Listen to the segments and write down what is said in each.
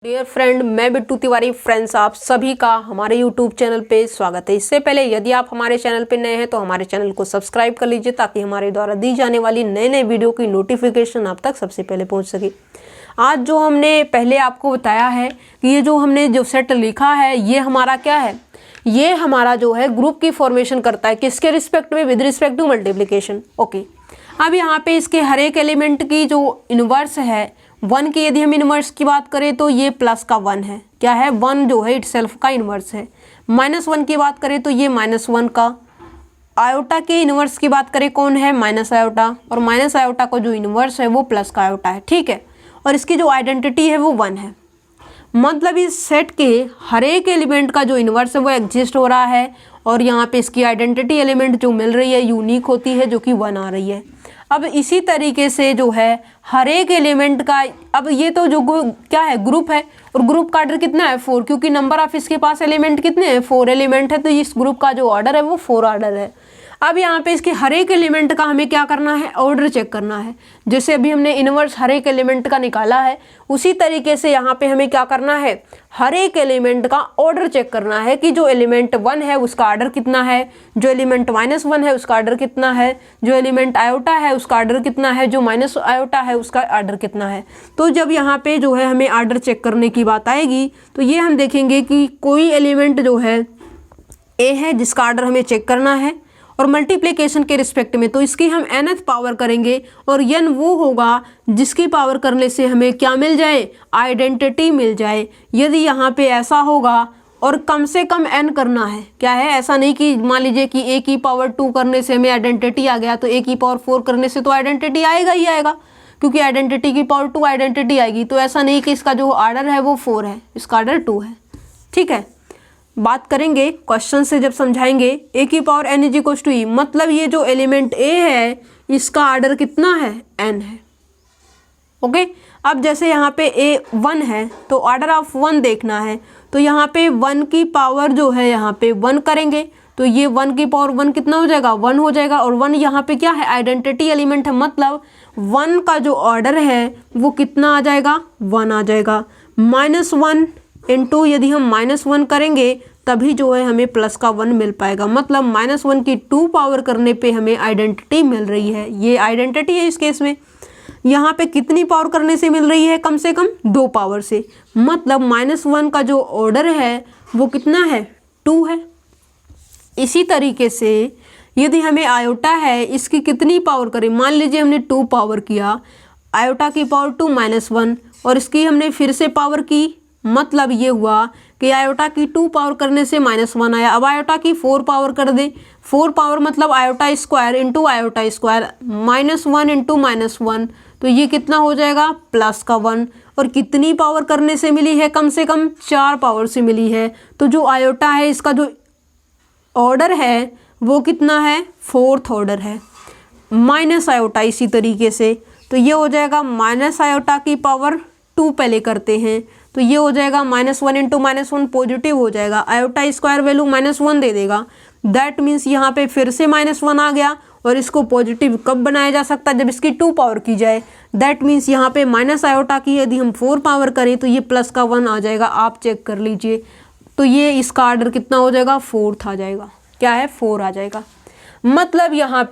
Dear friend, मैं Bittu Tiwari. Friends, आप सभी का हमारे यूट्यूब चैनल पे स्वागत है। इससे पहले यदि आप हमारे चैनल पे नए हैं तो हमारे चैनल को सब्सक्राइब कर लीजिए ताकि हमारे द्वारा दी जाने वाली नए नए वीडियो की नोटिफिकेशन आप तक सबसे पहले पहुंच सके। आज जो हमने पहले आपको बताया है कि ये जो हमने जो सेट लिखा है ये हमारा क्या है, ये हमारा जो है ग्रुप की फॉर्मेशन करता है। किसके रिस्पेक्ट में? With respect to multiplication. Okay, अब यहाँ पे इसके हर एक एलिमेंट की जो इनवर्स है 1 की, यदि हम इनवर्स की बात करें तो ये प्लस का 1 है। क्या है? 1 जो है इटसेल्फ का इनवर्स है। -1 की बात करें तो ये -1 का। आयोटा के इनवर्स की बात करें कौन है? Minus iota. और माइनस आयोटा का जो इनवर्स है वो प्लस का आयोटा है। ठीक है, और इसकी जो आइडेंटिटी है वो 1 है। मतलब इस सेट के हर एक एलिमेंट का जो इनवर्स है वो एग्जिस्ट हो रहा है और यहाँ पे इसकी आइडेंटिटी एलिमेंट जो मिल रही है यूनिक होती है, जो कि 1 आ रही है। अब इसी तरीके से जो है हर एक एलिमेंट का, अब ये तो जो क्या है, ग्रुप है, और ग्रुप का ऑर्डर कितना है? 4, क्योंकि नंबर ऑफ इसके पास एलिमेंट कितने हैं? 4 एलिमेंट है, तो इस ग्रुप का जो ऑर्डर है वो 4 ऑर्डर है। अब यहाँ पे इसके हर एक एलिमेंट का हमें क्या करना है? ऑर्डर चेक करना है। जैसे अभी हमने इनवर्स हर एक एलिमेंट का निकाला है, उसी तरीके से यहाँ पे हमें क्या करना है? हर एक एलिमेंट का ऑर्डर चेक करना है कि जो एलिमेंट 1 है उसका ऑर्डर कितना है, जो एलिमेंट -1 है उसका ऑर्डर कितना है, जो एलिमेंट आयोटा है उसका ऑर्डर कितना है, जो माइनस आयोटा है उसका ऑर्डर कितना है। तो जब यहाँ पे जो है हमें ऑर्डर चेक करने की बात आएगी तो ये हम देखेंगे कि कोई एलिमेंट जो है ए है जिसका ऑर्डर हमें चेक करना है और मल्टीप्लिकेशन के रिस्पेक्ट में, तो इसकी हम nth पावर करेंगे और n वो होगा जिसकी पावर करने से हमें क्या मिल जाए? आइडेंटिटी मिल जाए। यदि यहाँ पे ऐसा होगा और कम से कम n करना है, क्या है, ऐसा नहीं कि मान लीजिए कि a की पावर 2 करने से हमें आइडेंटिटी आ गया तो a की पावर 4 करने से तो आइडेंटिटी आएगा ही आएगा, क्योंकि आइडेंटिटी की पावर 2 आइडेंटिटी आएगी। तो ऐसा नहीं कि इसका जो ऑर्डर है वो 4 है, इसका ऑर्डर 2 है। ठीक है, बात करेंगे क्वेश्चन से जब समझाएंगे। a की पावर n = e, मतलब ये जो एलिमेंट a है इसका ऑर्डर कितना है? n है। ओके, अब जैसे यहाँ पे a 1 है तो ऑर्डर ऑफ 1 देखना है, तो यहाँ पे 1 की पावर जो है यहाँ पे 1 करेंगे तो ये 1 की पावर 1 कितना हो जाएगा? 1 हो जाएगा। और 1 यहाँ पे क्या है? आइडेंटिटी एलिमेंट है, मतलब 1 का जो ऑर्डर है वो कितना आ जाएगा? 1 आ जाएगा। -1 इंटू यदि हम -1 करेंगे तभी जो है हमें प्लस का 1 मिल पाएगा, मतलब -1 की 2 पावर करने पे हमें आइडेंटिटी मिल रही है। ये आइडेंटिटी है इस केस में। यहाँ पे कितनी पावर करने से मिल रही है? कम से कम 2 पावर से, मतलब -1 का जो ऑर्डर है वो कितना है? 2 है। इसी तरीके से यदि हमें आयोटा है इसकी कितनी पावर करें? मान लीजिए हमने 2 पावर किया, आयोटा की पावर 2 -1, और इसकी हमने फिर से पावर की, मतलब ये हुआ कि आयोटा की 2 पावर करने से -1 आया। अब आयोटा की 4 पावर कर दे, 4 पावर मतलब iota square into iota square, -1 into -1, तो ये कितना हो जाएगा? प्लस का 1। और कितनी पावर करने से मिली है? कम से कम 4 पावर से मिली है। तो जो आयोटा है इसका जो ऑर्डर है वो कितना है? 4th ऑर्डर है। माइनस आयोटा इसी तरीके से, तो ये हो जाएगा माइनस आयोटा की पावर 2 पहले करते हैं, तो ये हो जाएगा -1 इंटू -1 पॉजिटिव हो जाएगा। आयोटा स्क्वायर वैल्यू -1 दे देगा। दैट मीन्स यहाँ पे फिर से -1 आ गया, और इसको पॉजिटिव कब बनाया जा सकता है? जब इसकी 2 पावर की जाए। दैट मीन्स यहाँ पे माइनस आयोटा की यदि हम 4 पावर करें तो ये प्लस का 1 आ जाएगा। आप चेक कर लीजिए, तो ये इसका ऑर्डर कितना हो जाएगा? 4th आ जाएगा। क्या है? 4 आ जाएगा। मतलब यहाँ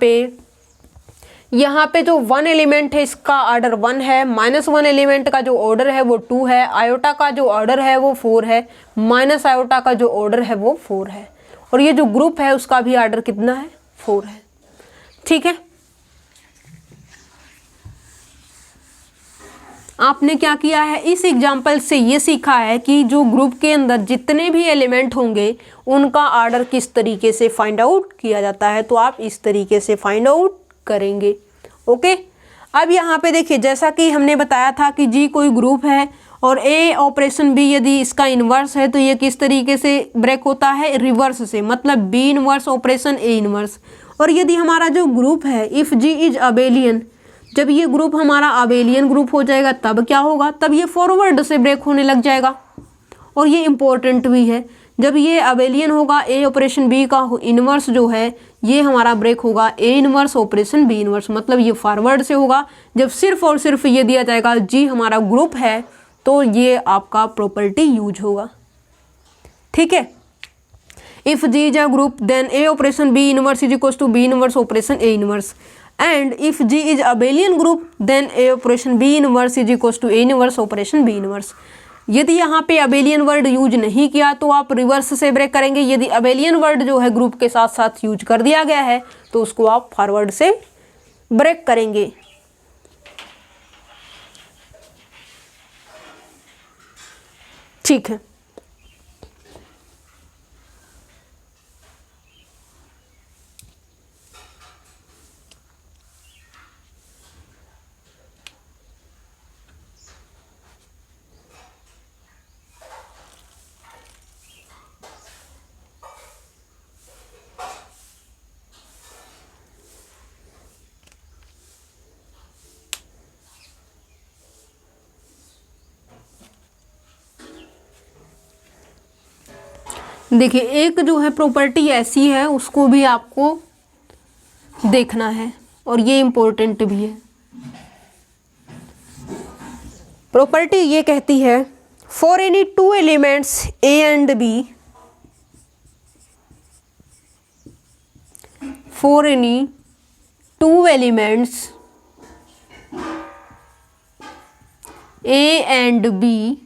पे जो 1 एलिमेंट है इसका ऑर्डर 1 है, -1 एलिमेंट का जो ऑर्डर है वो 2 है, आयोटा का जो ऑर्डर है वो 4 है, माइनस आयोटा का जो ऑर्डर है वो 4 है, और ये जो ग्रुप है उसका भी ऑर्डर कितना है? 4 है। ठीक है, आपने क्या किया है? इस एग्जाम्पल से ये सीखा है कि जो ग्रुप के अंदर जितने भी एलिमेंट होंगे उनका ऑर्डर किस तरीके से फाइंड आउट किया जाता है, तो आप इस तरीके से फाइंड आउट करेंगे। ओके, अब यहाँ पे देखिए, जैसा कि हमने बताया था कि जी कोई ग्रुप है और ए ऑपरेशन बी यदि इसका इन्वर्स है तो ये किस तरीके से ब्रेक होता है? रिवर्स से, मतलब B inverse operation A inverse. और यदि हमारा जो ग्रुप है इफ जी इज अबेलियन, जब ये ग्रुप हमारा अबेलियन ग्रुप हो जाएगा तब क्या होगा? तब ये फॉरवर्ड से ब्रेक होने लग जाएगा। और ये इंपॉर्टेंट भी है, जब ये अबेलियन होगा ए ऑपरेशन बी का इन्वर्स जो है ये हमारा ब्रेक होगा A inverse operation B inverse, मतलब ये फॉरवर्ड से होगा। जब सिर्फ और सिर्फ ये दिया जाएगा जी हमारा ग्रुप है तो ये आपका प्रॉपर्टी यूज होगा। ठीक है, if G is a group then A operation B inverse is equal to B inverse operation A inverse, and if G is abelian group then A operation B inverse is equal to A inverse operation B inverse. यदि यहाँ पे abelian word use नहीं किया तो आप reverse से break करेंगे। यदि अबेलियन वर्ड जो है ग्रुप के साथ साथ यूज कर दिया गया है तो उसको आप फॉरवर्ड से ब्रेक करेंगे। ठीक है, देखिए एक जो है प्रॉपर्टी ऐसी है उसको भी आपको देखना है और ये इम्पोर्टेंट भी है। प्रॉपर्टी ये कहती है for any two elements A and B, for any two elements A and B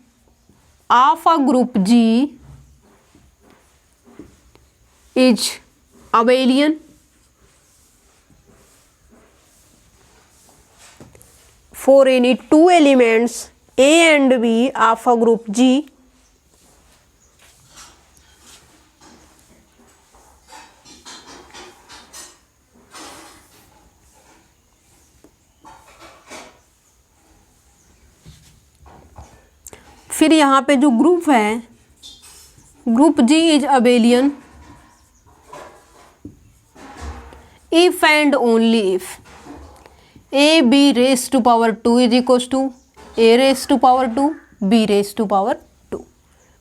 of a group G is abelian, for any two elements A and B of a group G फिर यहाँ पे जो group है group G is abelian if and only if a b raised to power 2 is equals to a raised to power 2 b raised to power 2।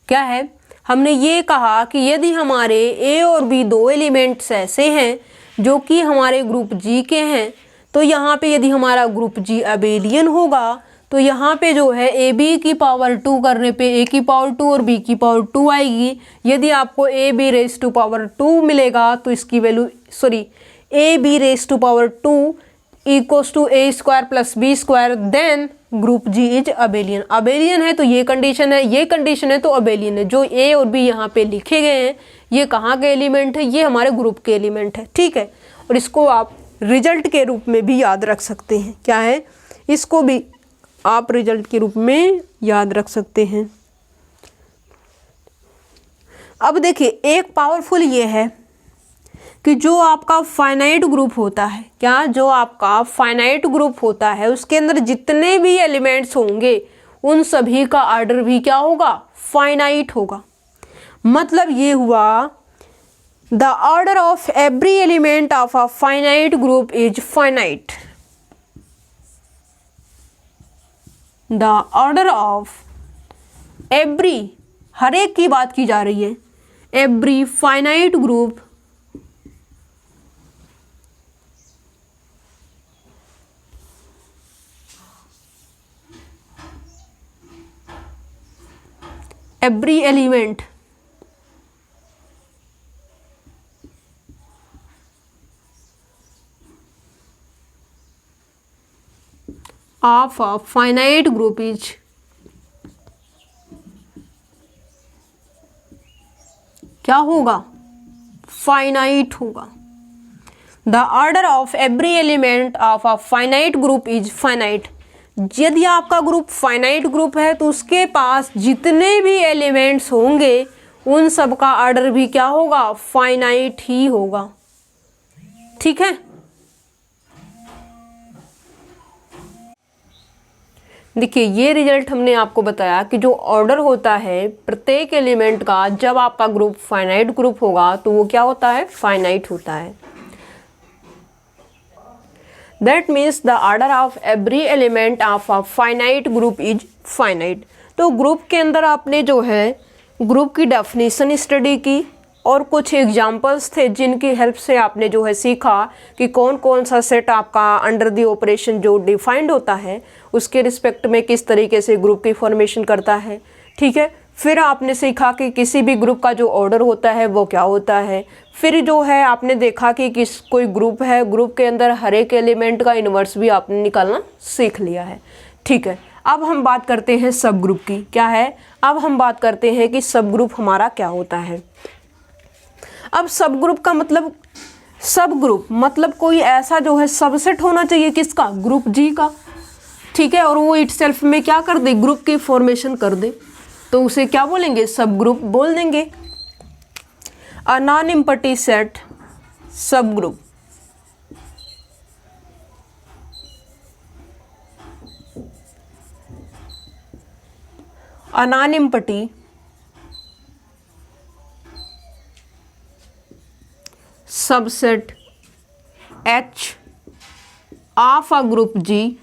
क्या है, हमने ये कहा कि यदि हमारे a और b दो एलिमेंट्स ऐसे हैं जो कि हमारे ग्रुप G के हैं तो यहाँ पे यदि हमारा ग्रुप G अबेलियन होगा तो यहाँ पे जो है ए बी की पावर 2 करने पे a की पावर 2 और b की पावर 2 आएगी। यदि आपको a b raise to power 2 मिलेगा तो इसकी value A B raise to power 2 equals to A square plus B square, then group G is abelian. Abelian है तो ये कंडीशन है, ये कंडीशन है तो अबेलियन है। जो ए और बी यहाँ पे लिखे गए हैं ये कहाँ के एलिमेंट है, ये हमारे ग्रुप के एलिमेंट है। ठीक है, और इसको आप रिजल्ट के रूप में भी याद रख सकते हैं। क्या है, इसको भी आप रिजल्ट के रूप में याद रख सकते हैं। अब देखिए एक पावरफुल ये है कि जो आपका फाइनाइट ग्रुप होता है, क्या जो आपका फाइनाइट ग्रुप होता है उसके अंदर जितने भी एलिमेंट्स होंगे उन सभी का ऑर्डर भी क्या होगा, फाइनाइट होगा। मतलब ये हुआ the order of every element of a finite group is finite. The order of every, हर एक की बात की जा रही है, every finite group every element of a finite group is क्या होगा, फाइनाइट होगा। The order of every element of a finite group is finite. यदि आपका ग्रुप फाइनाइट ग्रुप है तो उसके पास जितने भी एलिमेंट्स होंगे उन सब का ऑर्डर भी क्या होगा, फाइनाइट ही होगा। ठीक है, देखिए ये रिजल्ट हमने आपको बताया कि जो ऑर्डर होता है प्रत्येक एलिमेंट का जब आपका ग्रुप फाइनाइट ग्रुप होगा तो वो क्या होता है, फाइनाइट होता है। That means the order of every element of a finite group is finite। तो ग्रुप के अंदर आपने जो है ग्रुप की डेफिनेशन स्टडी की, और कुछ एग्जाम्पल्स थे जिनकी हेल्प से आपने जो है सीखा कि कौन कौन सा सेट आपका अंडर द ऑपरेशन जो डिफाइंड होता है उसके रिस्पेक्ट में किस तरीके से ग्रुप की फॉर्मेशन करता है। ठीक है, फिर आपने सीखा कि किसी भी ग्रुप का जो ऑर्डर होता है वो क्या होता है। फिर जो है आपने देखा कि कोई ग्रुप है, ग्रुप के अंदर हर एक एलिमेंट का इन्वर्स भी आपने निकालना सीख लिया है। ठीक है, अब हम बात करते हैं सब ग्रुप की। क्या है, अब हम बात करते हैं कि सब ग्रुप हमारा क्या होता है। अब सब ग्रुप का मतलब, सब ग्रुप मतलब कोई ऐसा जो है सबसेट होना चाहिए किसका, ग्रुप जी का। ठीक है, और वो इटसेल्फ में क्या कर दे, ग्रुप की फॉर्मेशन कर दे, तो उसे क्या बोलेंगे, सब ग्रुप बोल देंगे। अ नॉन एम्प्टी सेट सब group. A non empty subset H of a group G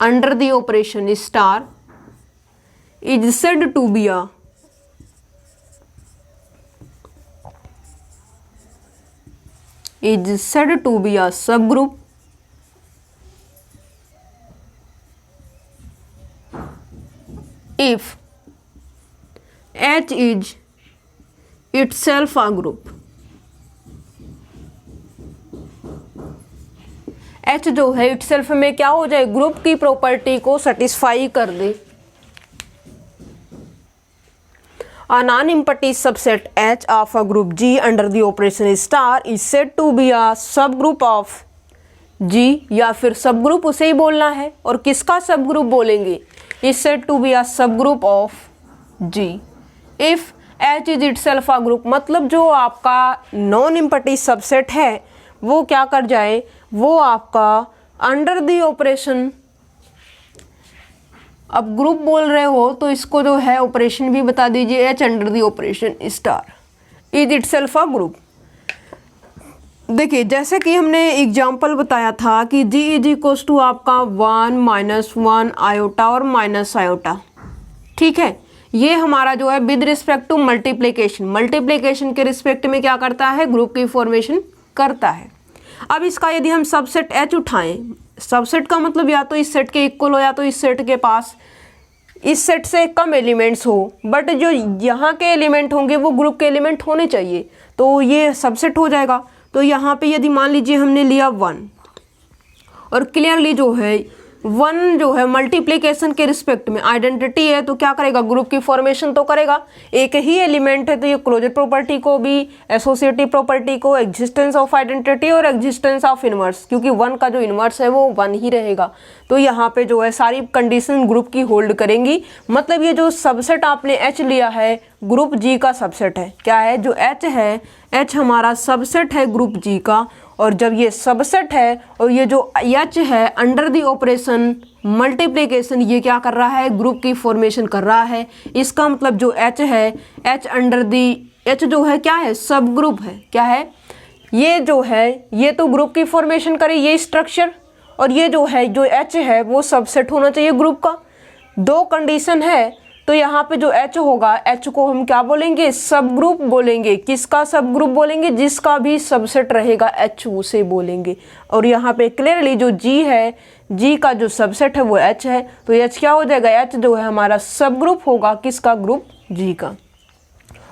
under the operation star is said to be a subgroup if H is itself a group। H जो है itself में क्या हो जाए, group की property को satisfy कर दे। A non-empty subset H of a group G under the operation star is said to be a subgroup of G, या फिर सबग्रुप उसे ही बोलना है। और किसका सबग्रुप बोलेंगे, is said to be a subgroup of G if H is itself a group, मतलब जो आपका नॉन एम्प्टी सबसेट है वो क्या कर जाए, वो आपका अंडर द ऑपरेशन, अब ग्रुप बोल रहे हो तो इसको जो है ऑपरेशन भी बता दीजिए, H under the operation star is itself a group. देखिए जैसे कि हमने एग्जांपल बताया था कि G इज इक्वल्स टू आपका 1 -1 आयोटा और माइनस आयोटा। ठीक है, ये हमारा जो है with respect to multiplication, multiplication के रिस्पेक्ट में क्या करता है, ग्रुप की फॉर्मेशन करता है। अब इसका यदि हम सबसेट H उठाएं, सबसेट का मतलब या तो इस सेट के इक्वल हो या तो इस सेट के पास इस सेट से कम एलिमेंट्स हो, बट जो यहाँ के एलिमेंट होंगे वो ग्रुप के एलिमेंट होने चाहिए, तो ये सबसेट हो जाएगा। तो यहाँ पे यदि मान लीजिए हमने लिया 1 और क्लियरली जो है 1 जो है मल्टीप्लिकेशन के रिस्पेक्ट में आइडेंटिटी है, तो क्या करेगा, ग्रुप की फॉर्मेशन तो करेगा। एक ही एलिमेंट है तो ये क्लोजर प्रॉपर्टी को भी, एसोसिएटिव प्रॉपर्टी को, एग्जिस्टेंस ऑफ आइडेंटिटी और एग्जिस्टेंस ऑफ इनवर्स, क्योंकि 1 का जो इनवर्स है वो 1 ही रहेगा, तो यहाँ पे जो है सारी कंडीशन ग्रुप की होल्ड करेंगी। मतलब ये जो सबसेट आपने H लिया है ग्रुप G का सबसेट है। क्या है, जो H है, H हमारा सबसेट है ग्रुप G का, और जब ये सबसेट है और ये जो H है अंडर द ऑपरेशन मल्टीप्लिकेशन, ये क्या कर रहा है, ग्रुप की फॉर्मेशन कर रहा है। इसका मतलब जो H है, H अंडर दी, H जो है क्या है, सब ग्रुप है। क्या है, ये जो है ये तो ग्रुप की फॉर्मेशन करे, ये स्ट्रक्चर, और ये जो है जो H है वो सबसेट होना चाहिए ग्रुप का। दो कंडीशन है, तो यहाँ पे जो H होगा, H को हम क्या बोलेंगे, सब ग्रुप बोलेंगे। किसका सब ग्रुप बोलेंगे, जिसका भी सबसेट रहेगा H उसे बोलेंगे। और यहाँ पे क्लियरली जो G है, G का जो सबसेट है वो H है, तो H क्या हो जाएगा, H जो है हमारा सब ग्रुप होगा, किसका, ग्रुप G का।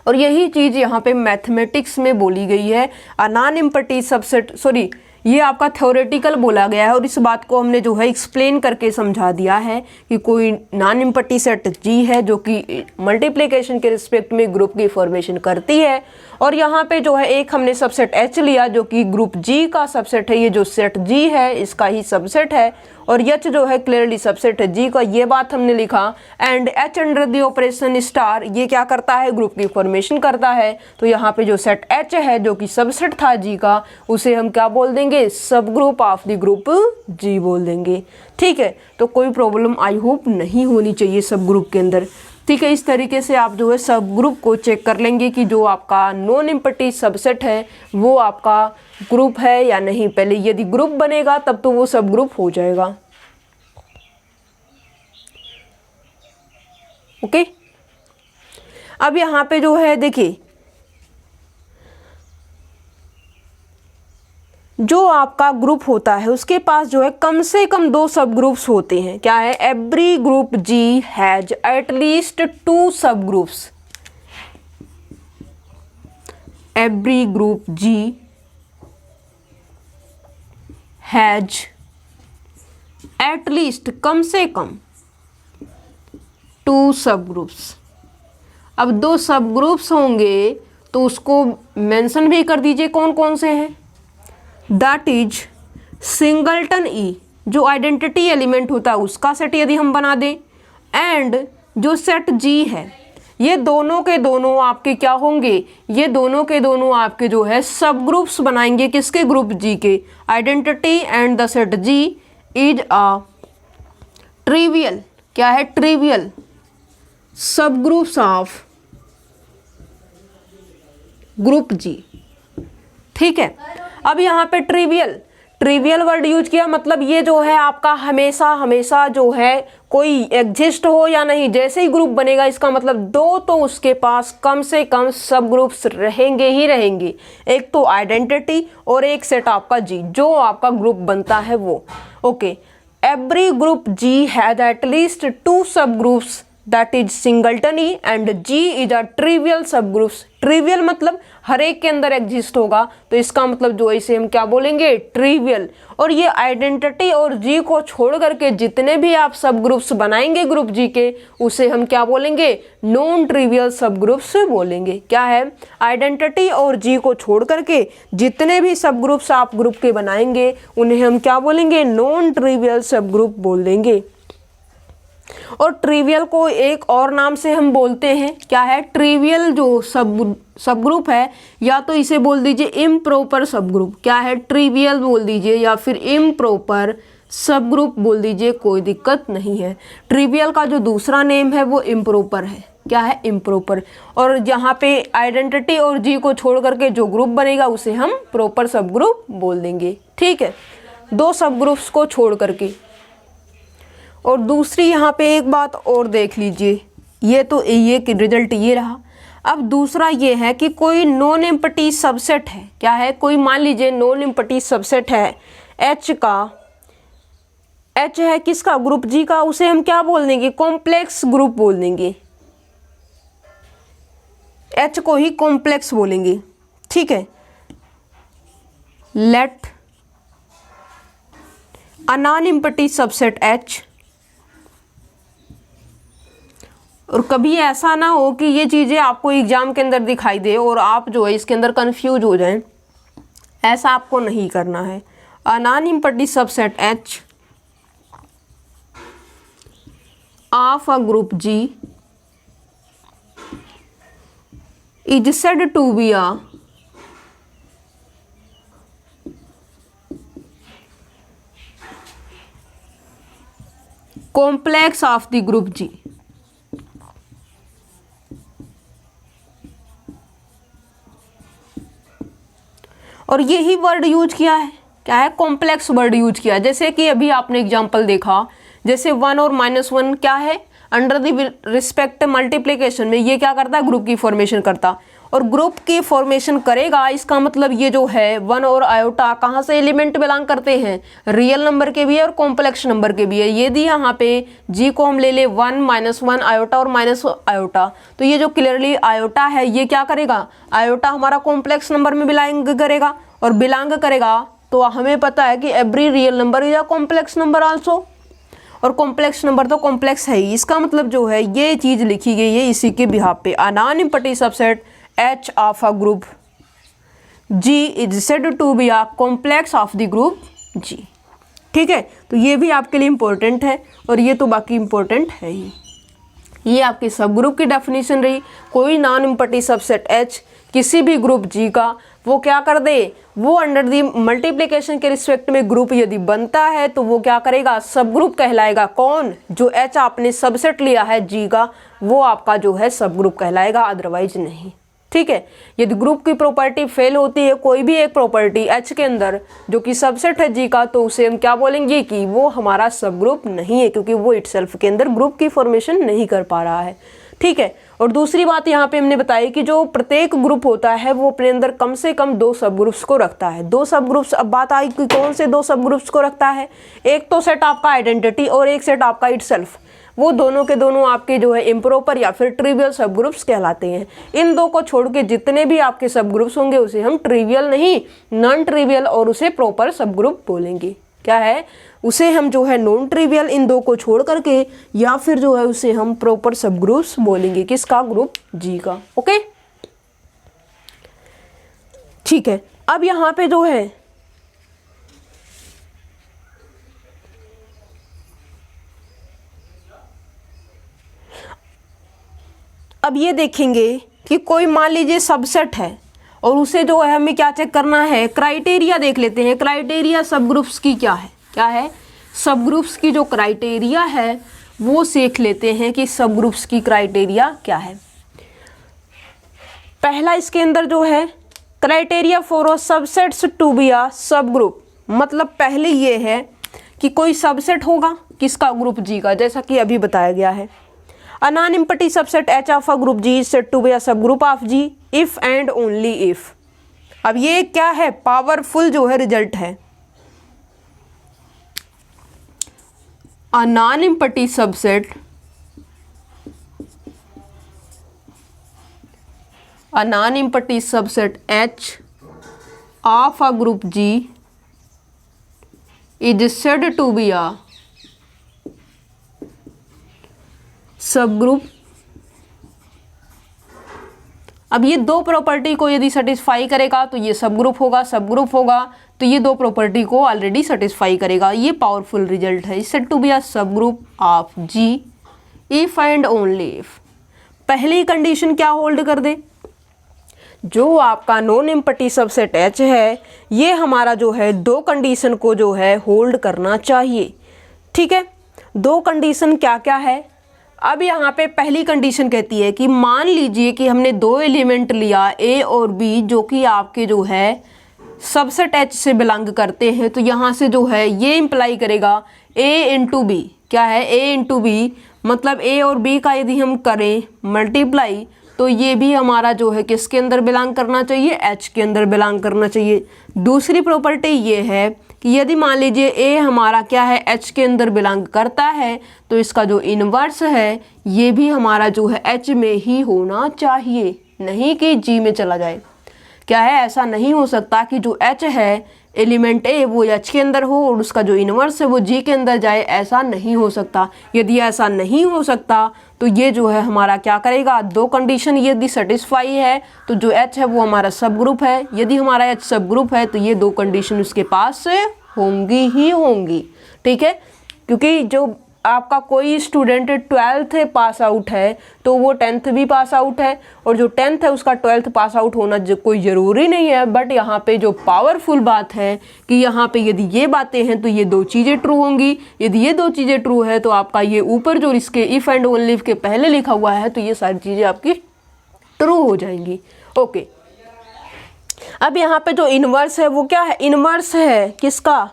और यही चीज़ यहाँ पे मैथमेटिक्स में बोली गई है, a non empty subset, sorry ये आपका थ्योरेटिकल बोला गया है, और इस बात को हमने जो है एक्सप्लेन करके समझा दिया है कि कोई नॉन एम्प्टी सेट G है जो कि मल्टीप्लिकेशन के रिस्पेक्ट में ग्रुप की फॉर्मेशन करती है, और यहाँ पे जो है एक हमने सबसेट H लिया जो कि ग्रुप G का सबसेट है। ये जो सेट G है इसका ही सबसेट है, और H जो है क्लियरली सबसेट है G का, ये बात हमने लिखा। And H under the operation star ये क्या करता है, ग्रुप की फॉर्मेशन करता है। तो यहाँ पे जो सेट H है जो कि सबसेट था G का, उसे हम क्या बोल देंगे, सब group of the group G बोल देंगे। ठीक है, तो कोई प्रॉब्लम आई होप नहीं होनी चाहिए सब ग्रुप के अंदर। ठीक है, इस तरीके से आप जो है सब ग्रुप को चेक कर लेंगे कि जो आपका नॉन एम्प्टी सबसेट है वो आपका ग्रुप है या नहीं। पहले यदि ग्रुप बनेगा तब तो वो सब ग्रुप हो जाएगा। ओके, अब यहाँ पे जो है देखिए, जो आपका ग्रुप होता है उसके पास जो है कम से कम 2 सब ग्रुप्स होते हैं। क्या है? Every group G has at least 2 subgroups. Every group G has at least कम से कम 2 सब ग्रुप्स। अब 2 सब ग्रुप्स होंगे तो उसको मेंशन भी कर दीजिए कौन कौन से हैं। दैट इज सिंगलटन ई, जो आइडेंटिटी एलिमेंट होता है उसका सेट यदि हम बना दें, एंड जो सेट जी है, ये दोनों के दोनों आपके क्या होंगे, ये दोनों के दोनों आपके जो है सब ग्रुप्स बनाएंगे। किसके? ग्रुप जी के। Identity and the set G is a trivial, क्या है? Trivial subgroups of group जी। ठीक है, अब यहाँ पे ट्रिवियल वर्ड यूज किया, मतलब ये जो है आपका हमेशा हमेशा जो है कोई एग्जिस्ट हो या नहीं, जैसे ही ग्रुप बनेगा इसका मतलब 2 तो उसके पास कम से कम सब ग्रुप्स रहेंगे ही रहेंगे। एक तो आइडेंटिटी और एक सेट आपका जी, जो आपका ग्रुप बनता है वो। Okay, every group G has at least 2 subgroups that is singleton E and G is a trivial subgroups. Trivial मतलब हर एक के अंदर एग्जिस्ट होगा, तो इसका मतलब जो इसे हम क्या बोलेंगे? ट्रिवियल। और ये आइडेंटिटी और जी को छोड़ करके जितने भी आप सब ग्रुप्स बनाएंगे ग्रुप जी के, उसे हम क्या बोलेंगे? नॉन ट्रिवियल सब ग्रुप्स बोलेंगे। क्या है? आइडेंटिटी और जी को छोड़ करके जितने भी सब ग्रुप्स आप ग्रुप के बनाएंगे उन्हें हम क्या बोलेंगे? नॉन ट्रिवियल सब ग्रुप बोल देंगे। और ट्रिवियल को एक और नाम से हम बोलते हैं, क्या है? ट्रिवियल जो सब ग्रुप है, या तो इसे बोल दीजिए इम्प्रॉपर सब ग्रुप। क्या है? ट्रिवियल बोल दीजिए या फिर इम्प्रॉपर सब ग्रुप बोल दीजिए, कोई दिक्कत नहीं है। ट्रिवियल का जो दूसरा नेम है वो इम्प्रॉपर है। क्या है? इम्प्रॉपर। और यहाँ पे आइडेंटिटी और जी को छोड़ करके जो ग्रुप बनेगा उसे हम प्रॉपर सब ग्रुप बोल देंगे। ठीक है, 2 सब ग्रुप्स को छोड़ करके। और दूसरी यहाँ पे एक बात और देख लीजिए, ये तो ये कि रिजल्ट ये रहा। अब दूसरा ये है कि कोई नॉन एम्प्टी सबसेट है। क्या है? कोई मान लीजिए नॉन एम्प्टी सबसेट है एच का, एच है किसका? ग्रुप जी का। उसे हम क्या बोल देंगे? कॉम्प्लेक्स ग्रुप बोल देंगे। एच को ही कॉम्प्लेक्स बोलेंगे। ठीक है, let a non empty subset H. और कभी ऐसा ना हो कि ये चीज़ें आपको एग्जाम के अंदर दिखाई दे और आप जो है इसके अंदर कंफ्यूज हो जाएं, ऐसा आपको नहीं करना है। A non empty subset H of a group G is said to be a complex of the group G. और यही वर्ड यूज किया है। क्या है? कॉम्प्लेक्स वर्ड यूज किया। जैसे कि अभी आपने एग्जांपल देखा, जैसे 1 और -1 क्या है? अंडर द रिस्पेक्ट मल्टीप्लिकेशन में ये क्या करता है? ग्रुप की फॉर्मेशन करता। और ग्रुप की फॉर्मेशन करेगा, इसका मतलब ये जो है 1 और आयोटा कहाँ से एलिमेंट बिलोंग करते हैं? रियल नंबर के भी है और कॉम्प्लेक्स नंबर के भी है। यदि यहाँ पे जी को हम ले ले 1 -1 आयोटा और माइनस आयोटा, तो ये जो क्लियरली आयोटा है ये क्या करेगा? आयोटा हमारा कॉम्प्लेक्स नंबर में बिलोंग करेगा, और बिलोंग करेगा तो हमें पता है कि every real number is a complex number also. और कॉम्प्लेक्स नंबर तो कॉम्प्लेक्स है ही। इसका मतलब जो है ये चीज़ लिखी गई है इसी के बिहाफ पे। अ non empty subset H of a group G is said to be a complex of the group G। ठीक है, तो ये भी आपके लिए इम्पोर्टेंट है और ये तो बाकी इम्पोर्टेंट है ही। ये आपकी सब ग्रुप की डेफिनेशन रही। कोई नॉन एम्प्टी सबसेट H किसी भी ग्रुप G का वो क्या कर दे? वो अंडर दी मल्टीप्लिकेशन के रिस्पेक्ट में ग्रुप यदि बनता है तो वो क्या करेगा? सब ग्रुप कहलाएगा। कौन? जो H आपने सबसेट लिया है G का, वो आपका जो है सब ग्रुप कहलाएगा, अदरवाइज नहीं। ठीक है, यदि ग्रुप की प्रॉपर्टी फेल होती है, कोई भी एक प्रॉपर्टी एच के अंदर जो कि सबसेट है जी का, तो उसे हम क्या बोलेंगे कि वो हमारा सब ग्रुप नहीं है, क्योंकि वो इटसेल्फ के अंदर ग्रुप की फॉर्मेशन नहीं कर पा रहा है। ठीक है। और दूसरी बात यहाँ पे हमने बताई कि जो प्रत्येक ग्रुप होता है वो अपने अंदर कम से कम 2 सब ग्रुप्स को रखता है। 2 सब ग्रुप्स, अब बात आई कि कौन से 2 सब ग्रुप्स को रखता है। एक तो सेट आपका आइडेंटिटी और एक सेट आपका इटसेल्फ, वो दोनों के दोनों आपके जो है इम्प्रॉपर या फिर ट्रिवियल सब ग्रुप्स कहलाते हैं। इन दो को छोड़ के जितने भी आपके सब ग्रुप्स होंगे उसे हम ट्रिवियल नहीं, नॉन ट्रिवियल और उसे प्रॉपर सब ग्रुप बोलेंगे। क्या है, उसे हम जो है नॉन ट्रिवियल इन दो को छोड़ करके, या फिर जो है उसे हम प्रॉपर सब ग्रुप्स बोलेंगे। किसका? ग्रुप जी का। ओके, ठीक है। अब यहां पे जो है अब ये देखेंगे कि कोई मान लीजिए सबसेट है और उसे जो है हमें क्या चेक करना है, क्राइटेरिया देख लेते हैं। क्राइटेरिया सब ग्रुप्स की क्या है, क्या है, सब ग्रुप्स की जो क्राइटेरिया है वो सीख लेते हैं कि सब ग्रुप्स की क्राइटेरिया क्या है। पहला इसके अंदर जो है criteria for a subsets to be a subgroup, मतलब पहले ये है कि कोई सबसेट होगा किसका? ग्रुप जी का, जैसा कि अभी बताया गया है। A non-empty subset H of a group G is said to be a subgroup of G if and only if। अब ये क्या है? पावरफुल जो है रिजल्ट है। A non-empty subset, a non-empty subset H of a group G is said to be a सब group. अब ये दो प्रॉपर्टी को यदि सेटिस्फाई करेगा तो ये सब ग्रुप होगा, सब ग्रुप होगा तो ये दो प्रॉपर्टी को ऑलरेडी सेटिस्फाई करेगा। ये पावरफुल रिजल्ट है। Said to be a subgroup of G if and only if. पहली कंडीशन क्या होल्ड कर दे? जो आपका नॉन एम्प्टी सबसेट एच है ये हमारा जो है दो कंडीशन को जो है होल्ड करना चाहिए। ठीक है, दो कंडीशन क्या क्या है? अब यहाँ पे पहली कंडीशन कहती है कि मान लीजिए कि हमने दो एलिमेंट लिया ए और बी जो कि आपके जो है सबसेट एच से बिलोंग करते हैं, तो यहाँ से जो है ये इंप्लाई करेगा ए इंटू बी। क्या है? ए इंटू बी, मतलब ए और बी का यदि हम करें मल्टीप्लाई तो ये भी हमारा जो है किसके अंदर बिलोंग करना चाहिए? एच के अंदर बिलोंग करना चाहिए। दूसरी प्रॉपर्टी ये है कि यदि मान लीजिए ए हमारा क्या है एच के अंदर बिलोंग करता है तो इसका जो इन्वर्स है ये भी हमारा जो है एच में ही होना चाहिए, नहीं कि जी में चला जाए। क्या है? ऐसा नहीं हो सकता कि जो एच है एलिमेंट ए वो एच के अंदर हो और उसका जो इन्वर्स है वो जी के अंदर जाए, ऐसा नहीं हो सकता। यदि ऐसा नहीं हो सकता तो ये जो है हमारा क्या करेगा? दो कंडीशन यदि सेटिस्फाई है तो जो एच है वो हमारा सब ग्रुप है। यदि हमारा एच सब ग्रुप है तो ये दो कंडीशन उसके पास होंगी ही होंगी। ठीक है, क्योंकि जो आपका कोई स्टूडेंट 12th पास आउट है तो वो 10th भी पास आउट है, और जो 10th है उसका 12th पास आउट होना कोई ज़रूरी नहीं है। बट यहाँ पे जो पावरफुल बात है कि यहाँ पे यदि ये बातें हैं तो ये दो चीज़ें ट्रू होंगी। यदि ये दो चीज़ें ट्रू है तो आपका ये ऊपर जो इसके इफ़ एंड ओनली इफ के पहले लिखा हुआ है तो ये सारी चीज़ें आपकी ट्रू हो जाएंगी। ओके, अब यहाँ पे जो इनवर्स है वो क्या है? इनवर्स है किसका?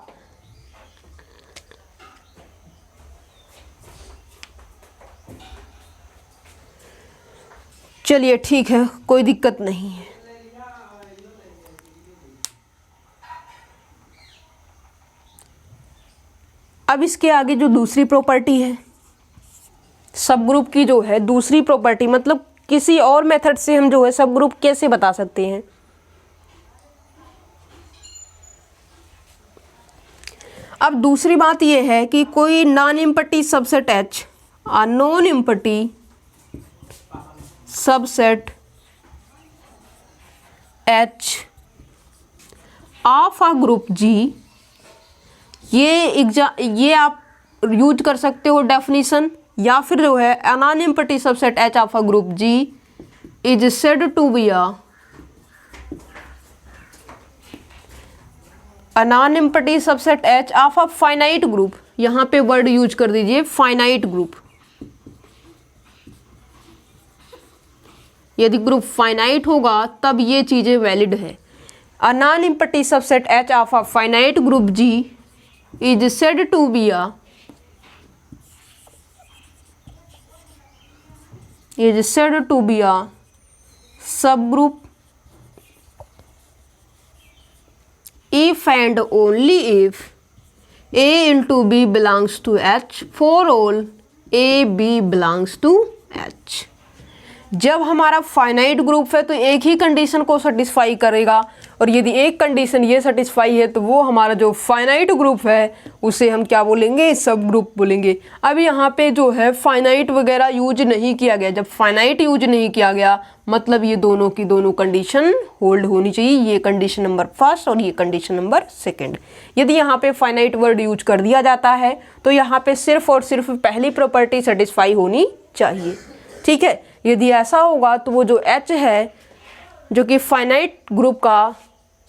चलिए ठीक है, कोई दिक्कत नहीं है। अब इसके आगे जो दूसरी प्रॉपर्टी है सब ग्रुप की, जो है दूसरी प्रॉपर्टी, मतलब किसी और मेथड से हम जो है सब ग्रुप कैसे बता सकते हैं? अब दूसरी बात यह है कि कोई non empty subset H, non empty subset H of a group G, ये आप यूज कर सकते हो डेफिनेशन, या फिर जो है a non empty subset H of a group G is said to be a non empty subset H of a finite group. यहाँ पे वर्ड यूज कर दीजिए फाइनाइट ग्रुप। यदि ग्रुप फाइनाइट होगा तब ये चीजें वैलिड है। A non empty subset H of a finite group G is said to be is said to be a subgroup if and only if A into B belongs to H for all A B belongs to H। जब हमारा finite group है तो एक ही condition को satisfy करेगा, और यदि एक कंडीशन ये सेटिस्फाई है तो वो हमारा जो फाइनाइट ग्रुप है उसे हम क्या बोलेंगे, सब ग्रुप बोलेंगे। अब यहाँ पे जो है फाइनाइट वगैरह यूज नहीं किया गया। जब फाइनाइट यूज नहीं किया गया मतलब ये दोनों की दोनों कंडीशन होल्ड होनी चाहिए, ये कंडीशन नंबर फर्स्ट और ये कंडीशन नंबर सेकंड। यदि यहाँ पे फाइनाइट वर्ड यूज कर दिया जाता है तो यहाँ पे सिर्फ और सिर्फ पहली प्रॉपर्टी सेटिस्फाई होनी चाहिए, ठीक है। यदि ऐसा होगा तो वो जो H है जो कि फाइनाइट ग्रुप का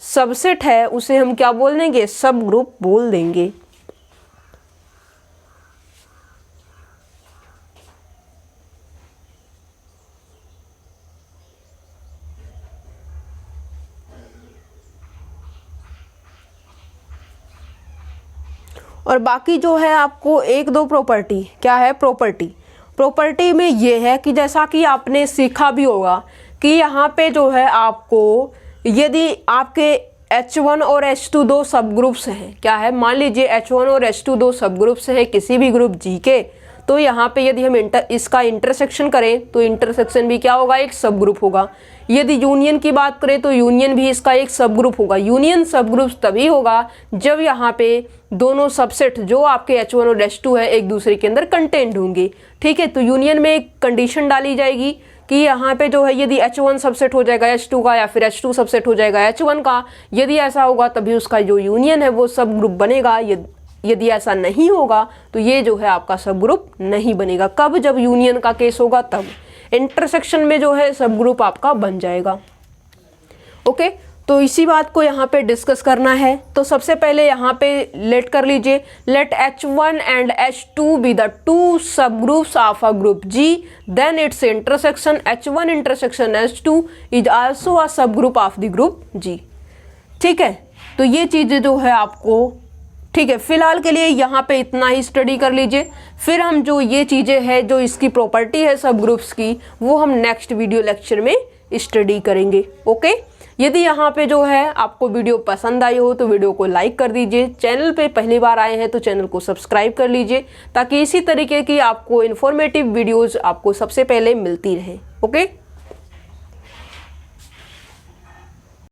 सबसेट है उसे हम क्या बोल देंगे, सब ग्रुप बोल देंगे। और बाकी जो है आपको एक दो प्रॉपर्टी, क्या है प्रॉपर्टी में ये है कि जैसा कि आपने सीखा भी होगा कि यहाँ पे जो है आपको यदि आपके H1 और H2 दो सब ग्रुप्स हैं, क्या है, मान लीजिए H1 और H2 दो सब ग्रुप्स हैं किसी भी ग्रुप G के, तो यहाँ पे यदि हम इसका इंटरसेक्शन करें तो इंटरसेक्शन भी क्या होगा, एक सब ग्रुप होगा। यदि यूनियन की बात करें तो यूनियन भी इसका एक सब ग्रुप होगा। यूनियन सब ग्रुप तभी होगा जब यहाँ पे दोनों सबसेट जो आपके H1 और H2 है एक दूसरे के अंदर कंटेंट होंगे, ठीक है। तो यूनियन में एक कंडीशन डाली जाएगी कि यहाँ पे जो है यदि H1 सबसेट हो जाएगा H2 का या फिर H2 सबसेट हो जाएगा H1 का, यदि ऐसा होगा तभी उसका जो यूनियन है वो सब ग्रुप बनेगा। यदि ऐसा नहीं होगा तो ये जो है आपका सब ग्रुप नहीं बनेगा। कब, जब यूनियन का केस होगा तब। इंटरसेक्शन में जो है सब ग्रुप आपका बन जाएगा। ओके, तो इसी बात को यहाँ पे डिस्कस करना है। तो सबसे पहले यहाँ पे लेट कर लीजिए, let H1 and H2 be the two subgroups of a group G, then its intersection H1 intersection H2 is also a subgroup of the group G, ठीक है। तो ये चीजें जो है आपको, ठीक है, फिलहाल के लिए यहाँ पे इतना ही स्टडी कर लीजिए। फिर हम जो ये चीजें हैं जो इसकी प्रॉपर्टी है सब ग्रुप्स की, वो हम नेक्स्ट वीडियो लेक्चर में स्टडी करेंगे। ओके, यदि यहाँ पे जो है आपको वीडियो पसंद आई हो तो वीडियो को लाइक कर दीजिए। चैनल पे पहली बार आए हैं तो चैनल को सब्सक्राइब कर लीजिए ताकि इसी तरीके की आपको इन्फॉर्मेटिव वीडियोज आपको सबसे पहले मिलती रहे। ओके।